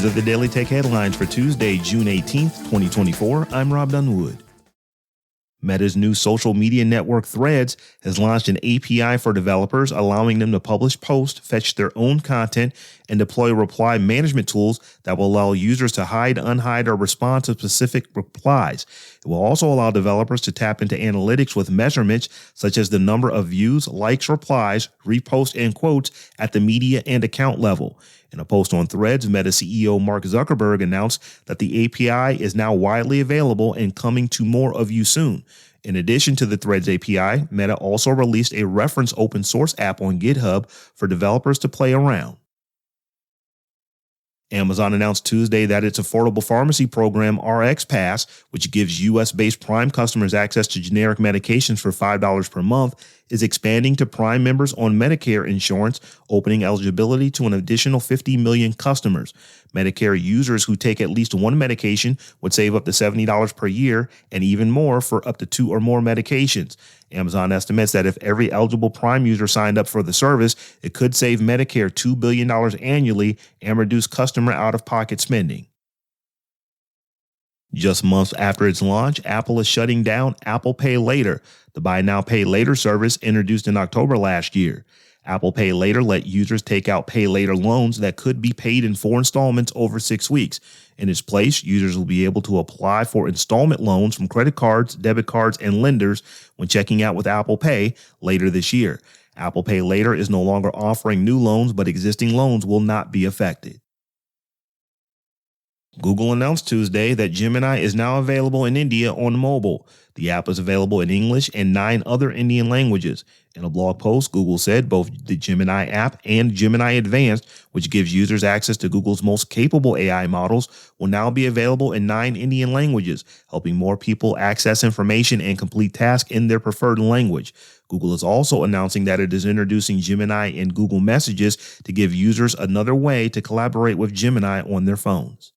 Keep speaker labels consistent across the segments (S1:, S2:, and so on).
S1: are the Daily Tech headlines for Tuesday, June 18th, 2024. I'm Rob Dunwood. Meta's new social media network Threads has launched an API for developers, allowing them to publish posts, fetch their own content, and deploy reply management tools that will allow users to hide, unhide, or respond to specific replies. It will also allow developers to tap into analytics with measurements such as the number of views, likes, replies, reposts, and quotes at the media and account level. In a post on Threads, Meta CEO Mark Zuckerberg announced that the API is now widely available and coming to more of you soon. In addition to the Threads API, Meta also released a reference open source app on GitHub for developers to play around. Amazon announced Tuesday that its affordable pharmacy program RX Pass, which gives U.S.-based Prime customers access to generic medications for $5 per month, is expanding to Prime members on Medicare insurance, opening eligibility to an additional 50 million customers. Medicare users who take at least one medication would save up to $70 per year and even more for up to 2 or more medications. Amazon estimates that if every eligible Prime user signed up for the service, it could save Medicare $2 billion annually and reduce customer out-of-pocket spending. Just months after its launch, Apple is shutting down Apple Pay Later, the buy now pay later service introduced in October last year. Apple Pay Later let users take out pay later loans that could be paid in 4 installments over 6 weeks. In its place, users will be able to apply for installment loans from credit cards, debit cards, and lenders when checking out with Apple Pay later this year. Apple Pay Later is no longer offering new loans, but existing loans will not be affected. Google announced Tuesday that Gemini is now available in India on mobile. The app is available in English and 9 other Indian languages. In a blog post, Google said both the Gemini app and Gemini Advanced, which gives users access to Google's most capable AI models, will now be available in 9 Indian languages, helping more people access information and complete tasks in their preferred language. Google is also announcing that it is introducing Gemini in Google Messages to give users another way to collaborate with Gemini on their phones.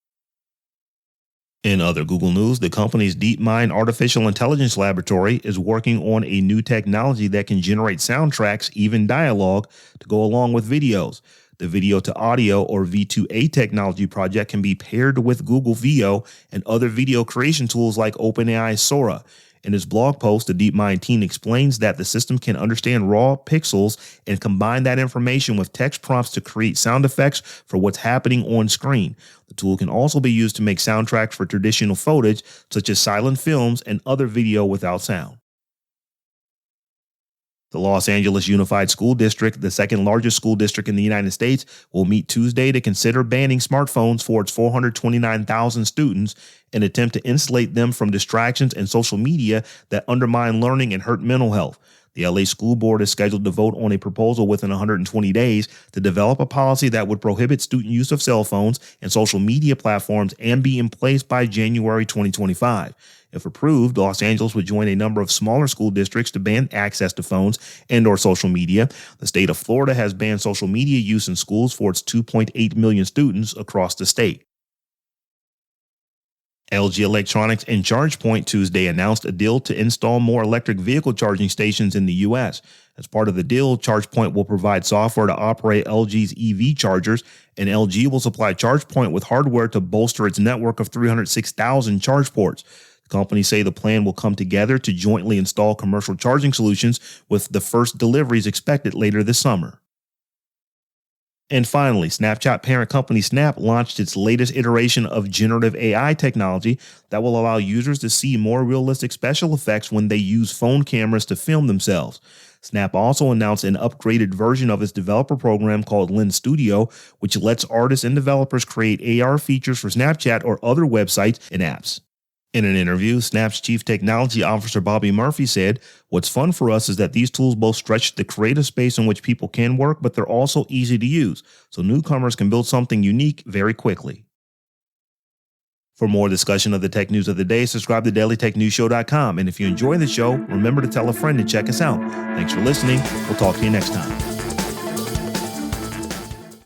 S1: In other Google news, the company's DeepMind artificial intelligence laboratory is working on a new technology that can generate soundtracks, even dialogue, to go along with videos. The video to audio or V2A technology project can be paired with Google Veo and other video creation tools like OpenAI's Sora. In his blog post, the DeepMind team explains that the system can understand raw pixels and combine that information with text prompts to create sound effects for what's happening on screen. The tool can also be used to make soundtracks for traditional footage, such as silent films and other video without sound. The Los Angeles Unified School District, the second largest school district in the United States, will meet Tuesday to consider banning smartphones for its 429,000 students, an attempt to insulate them from distractions and social media that undermine learning and hurt mental health. The LA School Board is scheduled to vote on a proposal within 120 days to develop a policy that would prohibit student use of cell phones and social media platforms and be in place by January 2025. If approved, Los Angeles would join a number of smaller school districts to ban access to phones and/or social media. The state of Florida has banned social media use in schools for its 2.8 million students across the state. LG Electronics and ChargePoint Tuesday announced a deal to install more electric vehicle charging stations in the U.S. As part of the deal, ChargePoint will provide software to operate LG's EV chargers, and LG will supply ChargePoint with hardware to bolster its network of 306,000 charge ports. Companies say the plan will come together to jointly install commercial charging solutions, with the first deliveries expected later this summer. And finally, Snapchat parent company Snap launched its latest iteration of generative AI technology that will allow users to see more realistic special effects when they use phone cameras to film themselves. Snap also announced an upgraded version of its developer program called Lens Studio, which lets artists and developers create AR features for Snapchat or other websites and apps. In an interview, Snap's chief technology officer Bobby Murphy said, "What's fun for us is that these tools both stretch the creative space in which people can work, but they're also easy to use, so newcomers can build something unique very quickly." For more discussion of the tech news of the day, subscribe to dailytechnewsshow.com. And if you enjoy the show, remember to tell a friend to check us out. Thanks for listening. We'll talk to you next time.